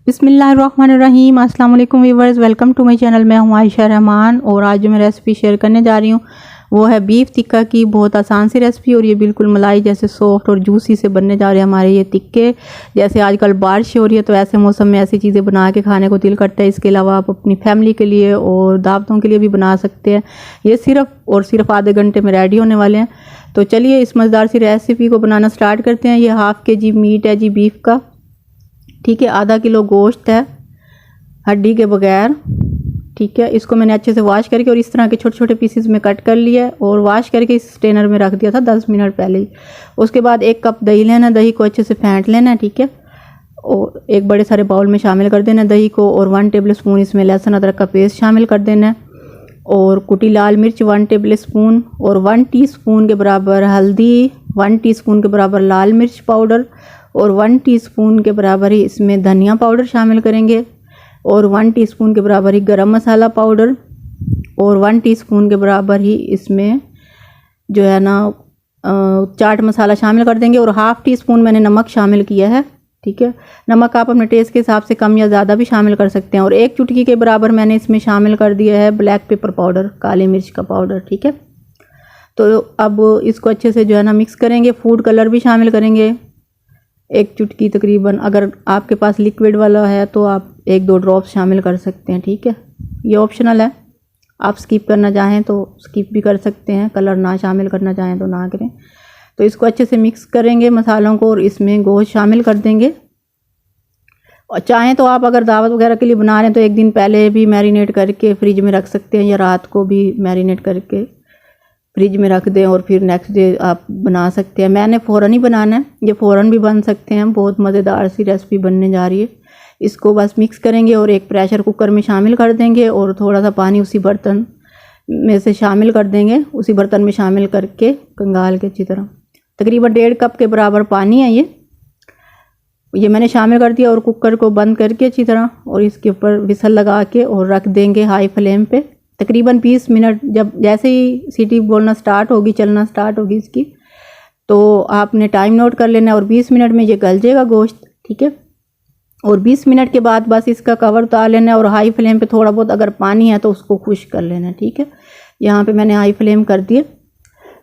बिस्मिल्लाहिर्रहमानिर्रहीम। अस्सलाम वालेकुम viewers, welcome to my channel. मैं हूँ आयशा रहमान और आज जो मैं रेसिपी शेयर करने जा रही हूँ वो है बीफ टिक्का की। बहुत आसान सी रेसिपी और ये बिल्कुल मलाई जैसे सॉफ्ट और जूसी से बनने जा रहे हैं हमारे ये टिक्के। जैसे आजकल बारिश हो रही है तो ऐसे मौसम में ऐसी चीज़ें बना के खाने को दिल करता है। इसके अलावा आप अपनी फैमिली के लिए और दावतों के लिए भी बना सकते हैं। ये सिर्फ आधे घंटे में रेडी होने वाले हैं। तो चलिए इस मज़ेदार सी रेसिपी को बनाना स्टार्ट करते हैं। ये हाफ़ kg मीट है जी बीफ का, ठीक है। आधा किलो गोश्त है हड्डी के बगैर, ठीक है। इसको मैंने अच्छे से वॉश करके और इस तरह के छोटे छोटे पीसेस में कट कर लिया और वॉश करके इस स्ट्रेनर में रख दिया था 10 मिनट पहले ही। उसके बाद 1 कप दही लेना, दही को अच्छे से फेंट लेना है, ठीक है। और एक बड़े सारे बाउल में शामिल कर देना है दही को और 1 टेबल स्पून इसमें लहसुन अदरक का पेस्ट शामिल कर देना है और कुटी लाल मिर्च 1 टेबल स्पून और 1 टीस्पून के बराबर हल्दी, 1 टीस्पून के बराबर लाल मिर्च पाउडर और 1 टीस्पून के बराबर ही इसमें धनिया पाउडर शामिल करेंगे और 1 टीस्पून के बराबर ही गरम मसाला पाउडर और 1 टीस्पून के बराबर ही इसमें जो है ना चाट मसाला शामिल कर देंगे और हाफ़ टीस्पून मैंने नमक शामिल किया है, ठीक है। नमक आप अपने टेस्ट के हिसाब से कम या ज़्यादा भी शामिल कर सकते हैं। और 1 चुटकी के बराबर मैंने इसमें शामिल कर दिया है ब्लैक पेपर पाउडर, काली मिर्च का पाउडर, ठीक है। तो अब इसको अच्छे से जो है ना मिक्स करेंगे। फूड कलर भी शामिल करेंगे 1 चुटकी तकरीबन। अगर आपके पास लिक्विड वाला है तो आप 1-2 ड्रॉप्स शामिल कर सकते हैं, ठीक है। ये ऑप्शनल है, आप स्किप करना चाहें तो स्किप भी कर सकते हैं, कलर ना शामिल करना चाहें तो ना करें। तो इसको अच्छे से मिक्स करेंगे मसालों को और इसमें गोश्त शामिल कर देंगे। और चाहें तो आप अगर दावत वगैरह के लिए बना रहे हैं तो 1 दिन पहले भी मैरिनेट करके फ्रिज में रख सकते हैं या रात को भी मैरिनेट करके फ्रिज में रख दें और फिर नेक्स्ट डे आप बना सकते हैं। मैंने फ़ौरन ही बनाना है, ये फ़ौरन भी बन सकते हैं। बहुत मज़ेदार सी रेसिपी बनने जा रही है। इसको बस मिक्स करेंगे और एक प्रेशर कुकर में शामिल कर देंगे और थोड़ा सा पानी उसी बर्तन में से शामिल कर देंगे, उसी बर्तन में शामिल करके कंगाल के अच्छी तरह। तकरीबन 1.5 कप के बराबर पानी है ये मैंने शामिल कर दिया और कुकर को बंद करके अच्छी तरह और इसके ऊपर विसल लगा के और रख देंगे हाई फ्लेम पे तकरीबन 20 मिनट। जब जैसे ही सीटी बोलना स्टार्ट होगी, चलना स्टार्ट होगी इसकी, तो आपने टाइम नोट कर लेना और 20 मिनट में ये गल जाएगा गोश्त, ठीक है। और 20 मिनट के बाद बस इसका कवर उतार लेना है और हाई फ्लेम पे थोड़ा बहुत अगर पानी है तो उसको खुश्क कर लेना है, ठीक है। यहाँ पे मैंने हाई फ्लेम कर दिया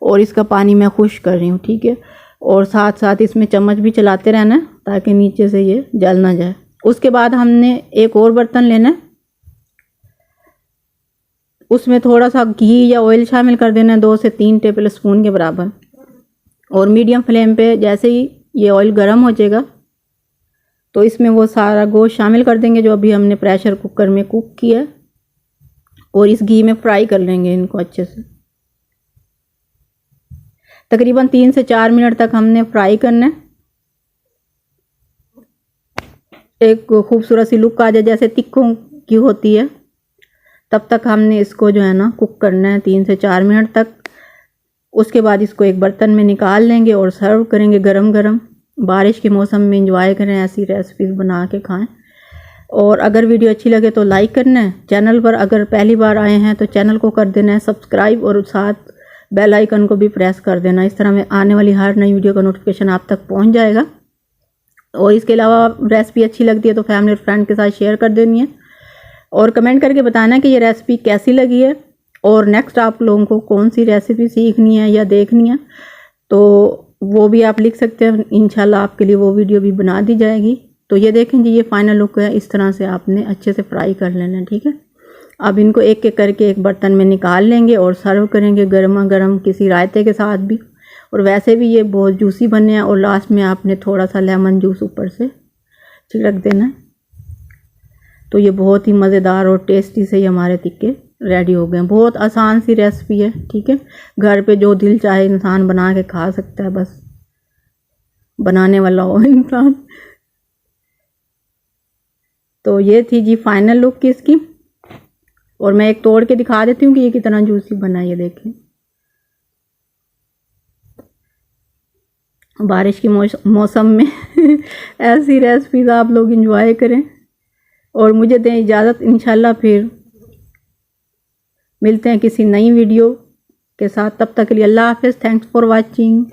और इसका पानी मैं खुश्क कर रही हूँ, ठीक है। और साथ साथ इसमें चम्मच भी चलाते रहना है ताकि नीचे से ये जल ना जाए। उसके बाद हमने एक और बर्तन लेना है, उसमें थोड़ा सा घी या ऑयल शामिल कर देना है 2 से 3 टेबल स्पून के बराबर और मीडियम फ्लेम पे जैसे ही ये ऑयल गर्म हो जाएगा तो इसमें वो सारा गोश्त शामिल कर देंगे जो अभी हमने प्रेशर कुकर में कुक किया है और इस घी में फ्राई कर लेंगे इनको अच्छे से। तकरीबन 3 से 4 मिनट तक हमने फ्राई करना है। एक खूबसूरत सी लुक आ जाए जैसे टिक्कों की होती है तब तक हमने इसको जो है ना कुक करना है 3 से 4 मिनट तक। उसके बाद इसको एक बर्तन में निकाल लेंगे और सर्व करेंगे गरम गरम। बारिश के मौसम में एंजॉय करें, ऐसी रेसिपीज़ बना के खाएं। और अगर वीडियो अच्छी लगे तो लाइक करना है। चैनल पर अगर पहली बार आए हैं तो चैनल को कर देना है सब्सक्राइब और साथ बेल आइकन को भी प्रेस कर देना। इस तरह में आने वाली हर नई वीडियो का नोटिफिकेशन आप तक पहुँच जाएगा। और इसके अलावा रेसिपी अच्छी लगती है तो फैमिली और फ्रेंड के साथ शेयर कर देनी है और कमेंट करके बताना कि ये रेसिपी कैसी लगी है और नेक्स्ट आप लोगों को कौन सी रेसिपी सीखनी है या देखनी है तो वो भी आप लिख सकते हैं। इंशाल्लाह आपके लिए वो वीडियो भी बना दी जाएगी। तो ये देखें जी, ये फाइनल लुक है। इस तरह से आपने अच्छे से फ्राई कर लेना है, ठीक है। अब इनको एक एक करके एक बर्तन में निकाल लेंगे और सर्व करेंगे गर्मा गर्म किसी रायते के साथ भी। और वैसे भी ये बहुत जूसी बने हैं और लास्ट में आपने थोड़ा सा लेमन जूस ऊपर से छिड़क देना है। तो ये बहुत ही मज़ेदार और टेस्टी से ही हमारे टिक्के रेडी हो गए हैं। बहुत आसान सी रेसिपी है, ठीक है। घर पे जो दिल चाहे इंसान बना के खा सकता है, बस बनाने वाला हो इंसान। तो ये थी जी फाइनल लुक इसकी और मैं एक तोड़ के दिखा देती हूँ कि ये कितना जूसी बना है। ये देखें, बारिश के मौसम में ऐसी रेसिपीज़ आप लोग एंजॉय करें और मुझे दें इजाज़त। इंशाल्लाह फिर मिलते हैं किसी नई वीडियो के साथ। तब तक के लिए अल्लाह हाफ़िज़। Thanks for watching.